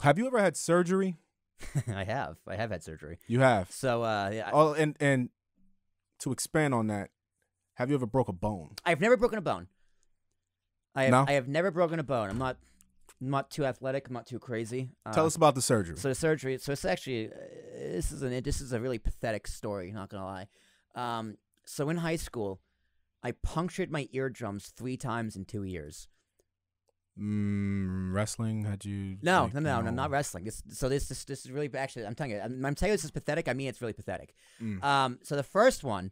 Have you ever had surgery? I have had surgery. You have. So yeah, Oh, and to expand on that, have you ever broke a bone? I've never broken a bone. I have never broken a bone. I'm not too athletic. I'm not too crazy. Tell us about the surgery. So the surgery. So it's actually this is a really pathetic story. Not gonna lie. So in high school, I punctured my eardrums 3 times in 2 years. Wrestling? Had you? No, not wrestling. This is really actually. I'm telling you, I'm telling you this is pathetic. I mean, it's really pathetic. So the first one,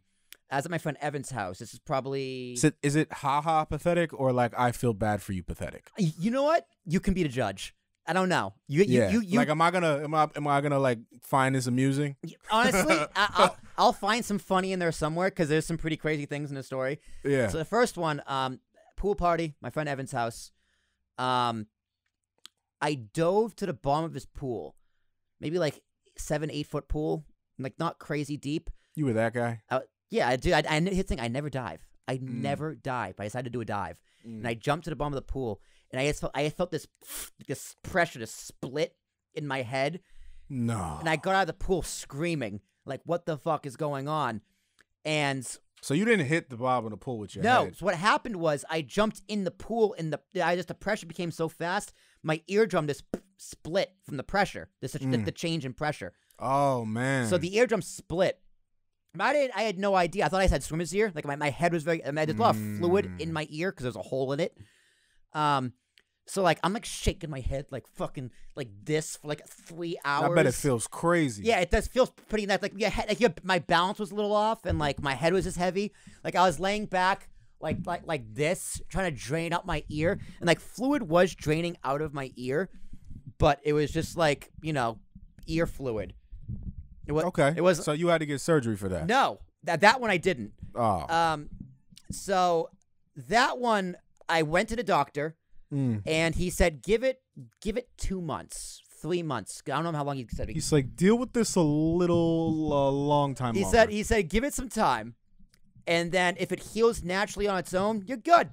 I was at my friend Evan's house. This is probably. Is it haha pathetic or like I feel bad for you pathetic? You know what? You can be the judge. I don't know. You like, am I gonna like find this amusing? Honestly, I'll find some funny in there somewhere because there's some pretty crazy things in the story. Yeah. So the first one, pool party, my friend Evan's house. I dove to the bottom of his pool, maybe like 7-8 foot pool, like not crazy deep. You were that guy? Yeah, dude. I never dive. I never dive. But I decided to do a dive, and I jumped to the bottom of the pool, and I felt this pressure to split in my head. No. And I got out of the pool screaming, like, "What the fuck is going on?" And so you didn't hit the bottom of the pool with your head? No. So what happened was I jumped in the pool, and the pressure became so fast, my eardrum just split from the pressure. The change in pressure. Oh man. So the eardrum split. I had no idea. I thought I had swimmer's ear. Like my head was very. I mean, there's a lot of fluid in my ear because there's a hole in it. So like I'm like shaking my head like fucking like this for like 3 hours. I bet it feels crazy. Yeah, it does feel pretty nice. Like my balance was a little off and like my head was just heavy. Like I was laying back like this, trying to drain out my ear, and like fluid was draining out of my ear, but it was just like ear fluid. Okay. It was. So you had to get surgery for that? No, that one I didn't. Oh. So that one I went to the doctor, and he said give it 2 months, 3 months. I don't know how long he said. He's like, deal with this a long time. He said give it some time, and then if it heals naturally on its own, you're good.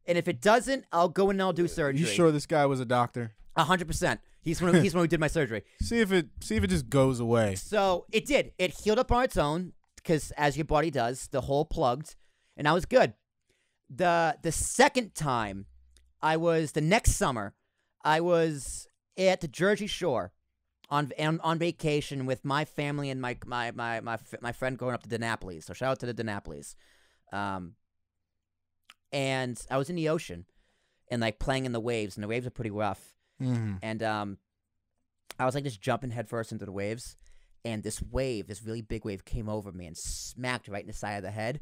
And if it doesn't, I'll go in and I'll do surgery. You sure this guy was a doctor? 100%. He's one who did my surgery. See if it just goes away. So it did. It healed up on its own because, as your body does, the hole plugged, and I was good. The second time, the next summer, I was at the Jersey Shore, on vacation with my family and my friend going up to Denapolis. So shout out to the Denapolis. And I was in the ocean, and like playing in the waves, and the waves are pretty rough. And I was like just jumping headfirst into the waves, and this really big wave, came over me and smacked right in the side of the head,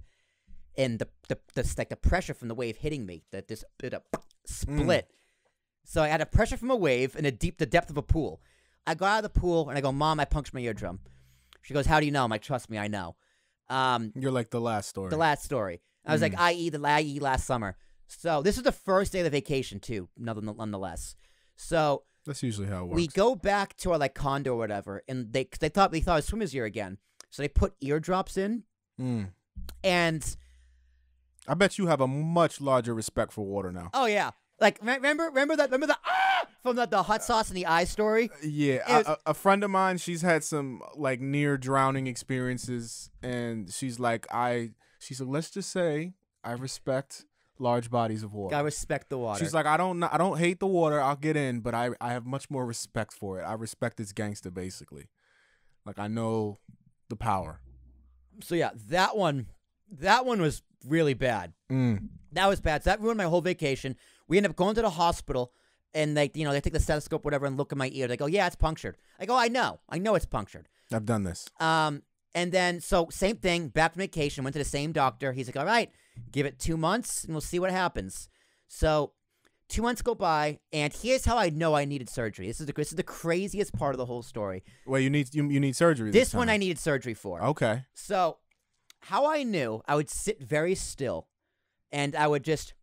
and the pressure from the wave hitting me, this split. So I had a pressure from a wave and the depth of a pool. I got out of the pool and I go, "Mom, I punctured my eardrum." She goes, "How do you know?" I'm like, "Trust me, I know." You're like the last story. The last story. I was like, i.e. last summer. So this is the first day of the vacation too, nonetheless. So that's usually how it works. We go back to our like condo or whatever, and they thought it was swimmer's ear again. So they put eardrops in, and I bet you have a much larger respect for water now. Oh yeah, like remember the from the hot sauce in the eye story. Yeah, a friend of mine, she's had some like near drowning experiences, and she's like, let's just say I respect large bodies of water. I respect the water. She's like, I don't hate the water. I'll get in, but I have much more respect for it. I respect its gangster, basically. Like I know the power. So yeah, that one was really bad. That was bad. So that ruined my whole vacation. We ended up going to the hospital, and they take the stethoscope, whatever, and look at my ear. They go, "Yeah, it's punctured." I go, I know it's punctured. I've done this. And then so same thing. Back from vacation, went to the same doctor. He's like, "All right, give it 2 months, and we'll see what happens." So 2 months go by, and here's how I know I needed surgery. This is the craziest part of the whole story. Well, you need surgery. This one I needed surgery for. Okay. So how I knew, I would sit very still, and I would just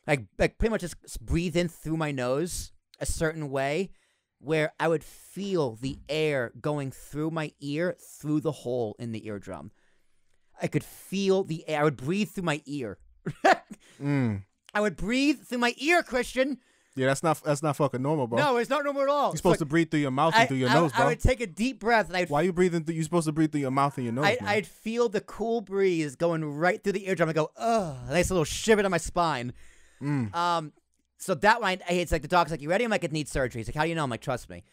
like pretty much just breathe in through my nose a certain way, where I would feel the air going through my ear, through the hole in the eardrum. I could feel the air. I would breathe through my ear. I would breathe through my ear, Christian. Yeah, that's not fucking normal, bro. No, it's not normal at all. You're supposed to breathe through your mouth and through your nose, bro. I would take a deep breath, and Why are you breathing? You're supposed to breathe through your mouth and your nose. I'd feel the cool breeze going right through the eardrum. I go, ugh, a nice little shiver down my spine. So that one, it's like the doc's like, "You ready?" I'm like, "It needs surgery." He's like, "How do you know?" I'm like, "Trust me."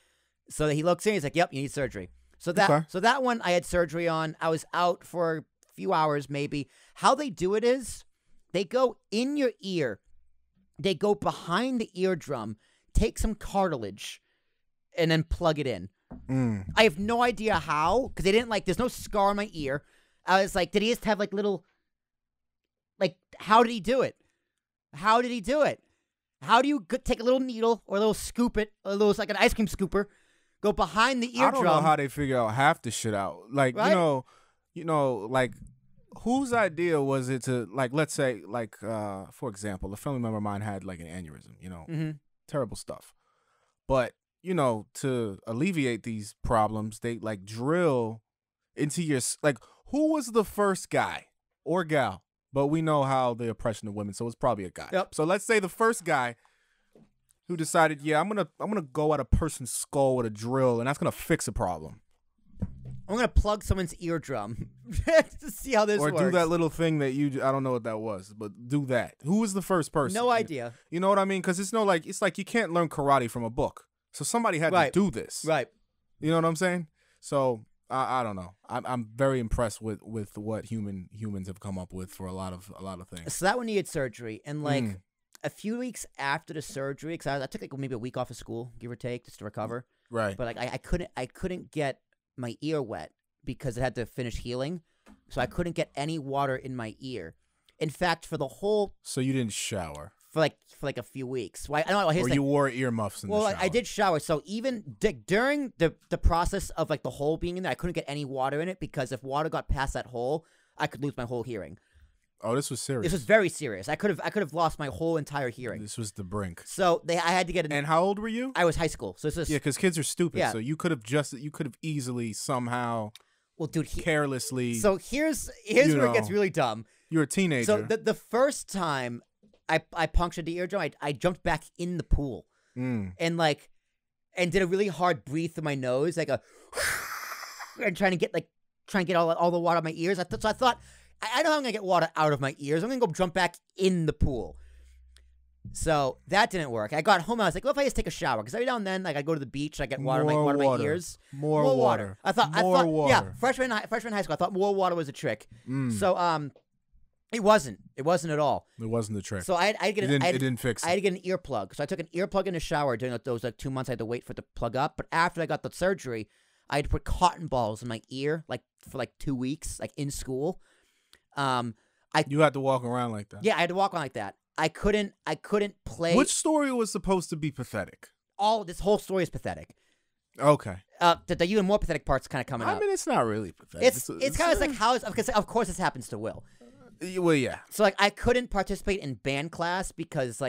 So he looks in. He's like, "Yep, you need surgery." So that one I had surgery on. I was out for a few hours, maybe. How they do it is, they go in your ear, they go behind the eardrum, take some cartilage, and then plug it in. I have no idea how, because they didn't there's no scar on my ear. I was like, did he just have little, how did he do it? How did he do it? How do you take a little needle or a little scoop it, a little, it's like an ice cream scooper, go behind the eardrum? I don't know how they figure out half the shit out. Right? you know, whose idea was it to, let's say, for example, a family member of mine had, an aneurysm, terrible stuff. But, to alleviate these problems, they, drill into your, who was the first guy or gal? But we know how the oppression of women, so it's probably a guy. Yep. So let's say the first guy who decided, yeah, I'm gonna go at a person's skull with a drill, and that's gonna fix a problem. I'm gonna plug someone's eardrum to see how this works. Or do that little thing that I don't know what that was, but do that. Who was the first person? No idea. You know what I mean? Because it's it's like you can't learn karate from a book. So somebody had to do this. Right. You know what I'm saying? So I don't know. I'm very impressed with what humans have come up with for a lot of things. So that one needed surgery, and a few weeks after the surgery, because I took maybe a week off of school, give or take, just to recover. Right. But I couldn't get my ear wet because it had to finish healing, so I couldn't get any water in my ear. In fact, for the whole So you didn't shower for a few weeks. Well, or you wore earmuffs in the shower. I did shower. So even during the process of the hole being in there, I couldn't get any water in it because if water got past that hole, I could lose my whole hearing. Oh, this was serious. This was very serious. I could have lost my whole entire hearing. This was the brink. So I had to get And how old were you? I was high school. So it's just, yeah, because kids are stupid. Yeah. So you could have easily somehow. Well, dude, carelessly. So here's where it gets really dumb. You're a teenager. So the first time I punctured the eardrum, I jumped back in the pool and did a really hard breathe through my nose, and trying to get all the water out of my ears. So I thought, I know how I'm gonna get water out of my ears. I'm gonna go jump back in the pool. So that didn't work. I got home. I was like, "Well, if I just take a shower, because every now and then, I go to the beach, I get water in my ears. More water. I thought, water. Yeah, freshman in high school, I thought more water was a trick. So it wasn't. It wasn't at all. It wasn't a trick. So it didn't fix it. I had to get an earplug. So I took an earplug in the shower during those 2 months. I had to wait for it to plug up. But after I got the surgery, I had to put cotton balls in my ear, for 2 weeks, in school. You had to walk around like that. Yeah, I had to walk around like that. I couldn't play. Which story was supposed to be pathetic? This whole story is pathetic. Okay. The even more pathetic part's kind of coming up. I mean, it's not really pathetic. It's kind of like how because of course this happens to Will. Well, yeah. So I couldn't participate in band class because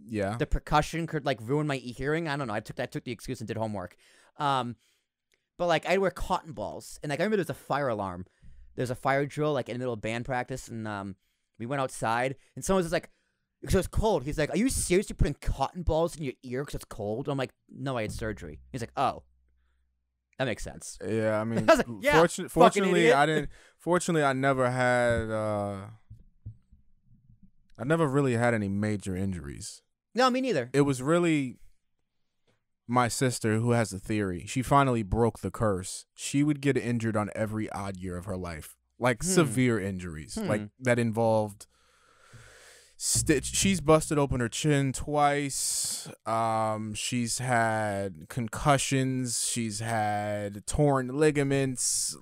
yeah, the percussion could ruin my hearing. I don't know. I took the excuse and did homework. But I'd wear cotton balls, and I remember there's a fire alarm. There's a fire drill in the middle of band practice, and we went outside, and someone was just because it's cold. He's like, "Are you seriously putting cotton balls in your ear because it's cold?" I'm like, "No, I had surgery." He's like, "Oh, that makes sense." Yeah, I mean, I was like, yeah, fortunately, I didn't. Fortunately, I never had. I never really had any major injuries. No, me neither. It was really my sister who has a theory. She finally broke the curse. She would get injured on every odd year of her life, severe injuries, that involved. She's busted open her chin twice. She's had concussions. She's had torn ligaments,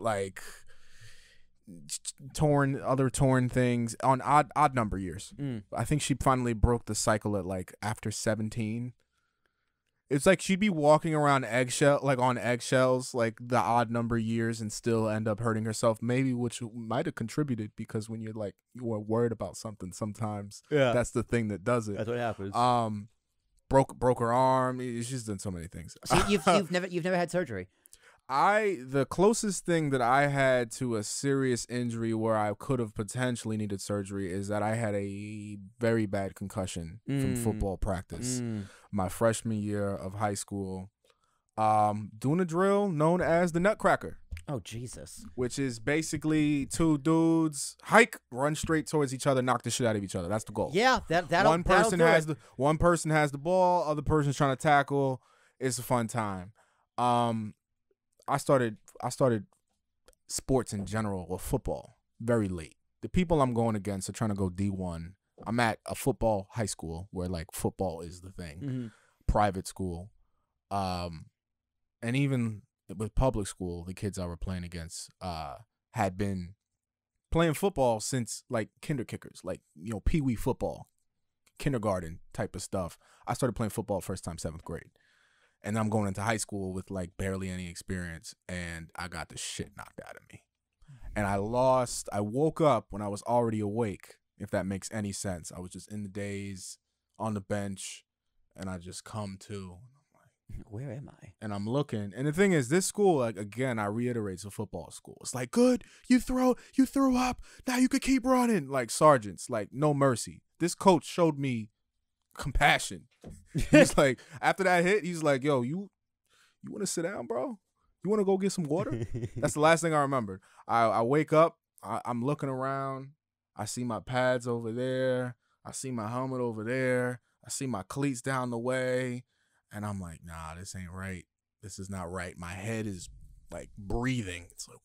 torn things on odd number years. I think she finally broke the cycle at after 17. It's she'd be walking around on eggshells, the odd number years, and still end up hurting herself. Maybe which might have contributed because when you're you are worried about something, sometimes that's the thing that does it. That's what happens. Broke her arm. She's done so many things. So you've never had surgery? The closest thing that I had to a serious injury where I could have potentially needed surgery is that I had a very bad concussion from football practice my freshman year of high school, doing a drill known as the Nutcracker. Oh, Jesus. Which is basically two dudes hike, run straight towards each other, knock the shit out of each other. That's the goal. Yeah, one person has the ball, other person's trying to tackle. It's a fun time. I started sports in general, or football, very late. The people I'm going against are trying to go D1. I'm at a football high school where like football is the thing, private school, and even with public school, the kids I were playing against had been playing football since like kinder kickers, like, you know, pee-wee football, kindergarten type of stuff. I started playing football first time 7th grade. And I'm going into high school with like barely any experience, and I got the shit knocked out of me. And I woke up when I was already awake, if that makes any sense. I was just in the daze, on the bench, and I just come to. Where am I? And I'm looking. And the thing is, this school, like, again, I reiterate, it's a football school. It's like, good, you threw up, now you could keep running. Like sergeants, like no mercy. This coach showed me compassion. He's like, after that hit, he's like, yo, you want to sit down, bro? You want to go get some water? That's the last thing I remembered. I wake up, I'm looking around. I see my pads over there. I see my helmet over there. I see my cleats down the way. And I'm like, nah, this ain't right. This is not right. My head is like breathing. It's like,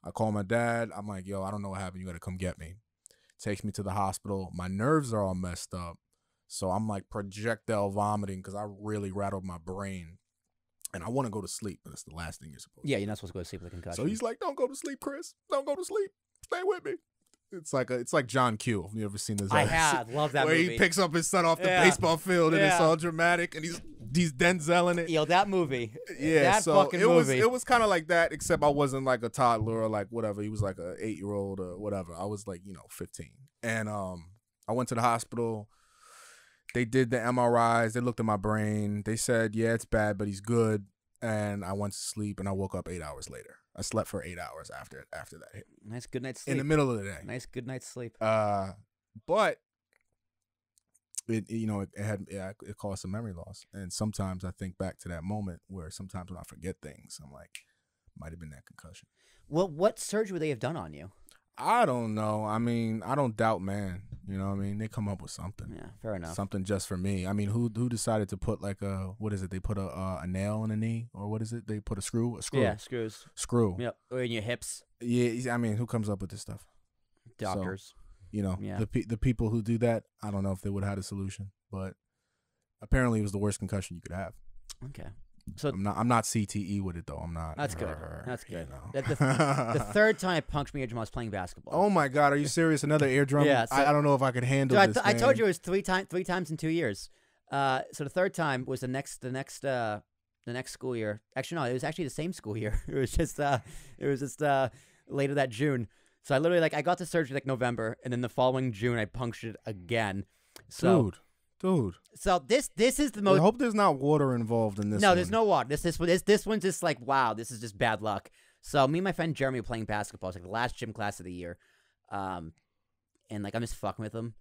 I call my dad. I'm like, yo, I don't know what happened. You got to come get me. Takes me to the hospital. My nerves are all messed up. So I'm like projectile vomiting because I really rattled my brain. And I want to go to sleep, but it's the last thing you're supposed to do. Yeah, you're not supposed to go to sleep with a concussion. So he's like, don't go to sleep, Chris. Don't go to sleep. Stay with me. It's like John Q. Have you ever seen this? I have. Love that movie. Where he picks up his son off the baseball field and it's all dramatic and he's Denzel in it. Yo, that movie. Yeah, that so fucking movie. It was kind of like that, except I wasn't like a toddler or like whatever. He was like a 8-year-old or whatever. I was like, 15. And I went to the hospital. They did the MRIs. They looked at my brain. They said, yeah, it's bad, but he's good. And I went to sleep and I woke up 8 hours later. I slept for 8 hours after that hit. Nice good night's sleep. In the middle of the day. Nice good night's sleep. But it caused some memory loss. And sometimes I think back to that moment where sometimes when I forget things, I'm like, might have been that concussion. Well, what surgery would they have done on you? I don't know. I mean, I don't doubt man. You know what I mean? They come up with something. Yeah, fair enough. Something just for me. I mean, who decided to put like what is it? They put a nail in the knee, or what is it? They put a screw? Yeah, screws. Screw. Yep. Or in your hips. Yeah, I mean, who comes up with this stuff? Doctors. So, the people who do that, I don't know if they would have had a solution, but apparently it was the worst concussion you could have. Okay. So I'm not CTE with it though. I'm not. That's good. That's good. You know. The third time I punctured my eardrum, I was playing basketball. Oh my God, are you serious? Another eardrum? Yeah. So, I don't know if I could handle this. I told you it was three times in 2 years. So the third time was the next school year. Actually, no, it was actually the same school year. It was just later that June. So I literally I got the surgery like November, and then the following June I punctured it again. So. Dude. So this is the most. I hope there's not water involved in this. No, there's no water. This one's just like, wow, this is just bad luck. So me and my friend Jeremy were playing basketball. It's like the last gym class of the year, and like I'm just fucking with him.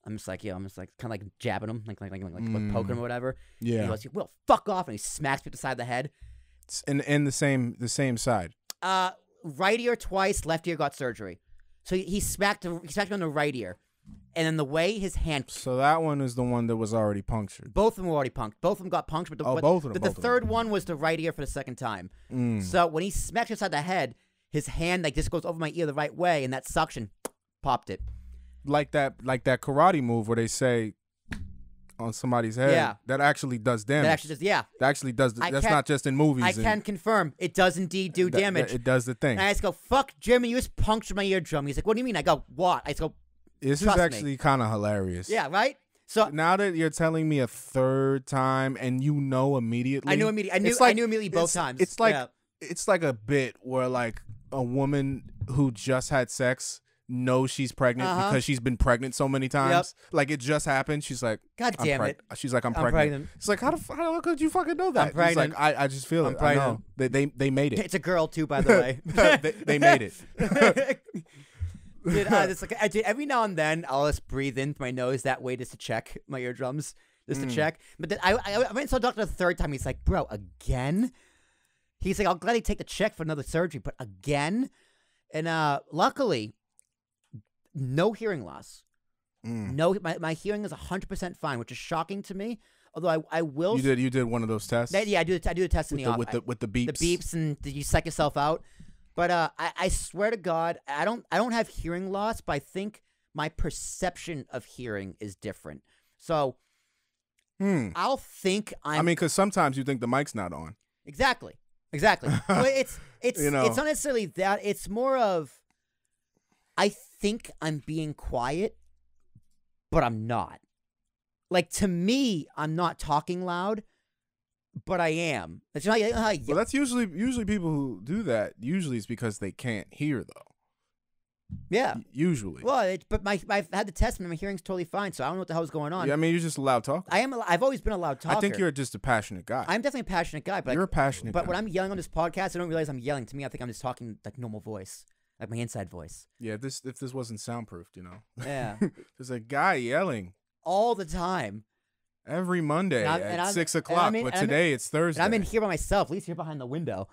I'm just like, kind of like jabbing him, like poking him or whatever. Yeah. And he goes, well, fuck off, and he smacks me beside the head. In the same side. Right ear twice, left ear got surgery. So he smacked me on the right ear. And then the way his hand... So that one is the one that was already punctured. Both of them were already punctured. Both of them got punctured. But both of them. But the third one was the right ear for the second time. So when he smacked inside the head, his hand just goes over my ear the right way, and that suction popped it. Like that karate move where they say on somebody's head, that actually does damage. That actually does, yeah. That actually does. That's not just in movies. I can confirm. It does indeed do damage. It does the thing. And I just go, fuck, Jeremy, you just punctured my eardrum. He's like, what do you mean? I go, what? I just go... This is actually kind of hilarious. Yeah, right? So now that you're telling me a third time and you know immediately. I knew immediately. I knew immediately both times. It's like a bit where like a woman who just had sex knows she's pregnant because she's been pregnant so many times. Yep. Like it just happened. She's like, God damn it. She's like, I'm pregnant. It's like, how the fuck could you fucking know that? I'm pregnant. She's like, I just feel it. I know. They made it. It's a girl too, by the way. they made it. Dude, it's like every now and then I'll just breathe in through my nose that way just to check my eardrums, just to check. But then I went and saw the doctor the third time. He's like, bro, again? He's like, I'll gladly take the check for another surgery, but again? And luckily, no hearing loss. No, my hearing is 100% fine, which is shocking to me. Although I will. You did one of those tests. Yeah, I do the test in the office with the beeps. The beeps, and did you psych yourself out? But I swear to God, I don't have hearing loss, but I think my perception of hearing is different. So I'll think I'm. I mean, because sometimes you think the mic's not on. Exactly. Well, it's it's not necessarily that. It's more of I think I'm being quiet, but I'm not. Like, to me, I'm not talking loud, but I am. That's how well, that's usually people who do that. Usually it's because they can't hear, though. Yeah. Usually. Well, but I've had the test, and my hearing's totally fine, so I don't know what the hell's going on. Yeah, I mean, you're just a loud talker. I've always been a loud talker. I think you're just a passionate guy. I'm definitely a passionate guy. But you're a passionate guy. But when I'm yelling on this podcast, I don't realize I'm yelling. To me, I think I'm just talking like normal voice. Like my inside voice. Yeah, if this wasn't soundproofed, you know. Yeah. There's a guy yelling. All the time. Every Monday at 6 o'clock, but today it's Thursday. And I'm in here by myself. At least you're behind the window.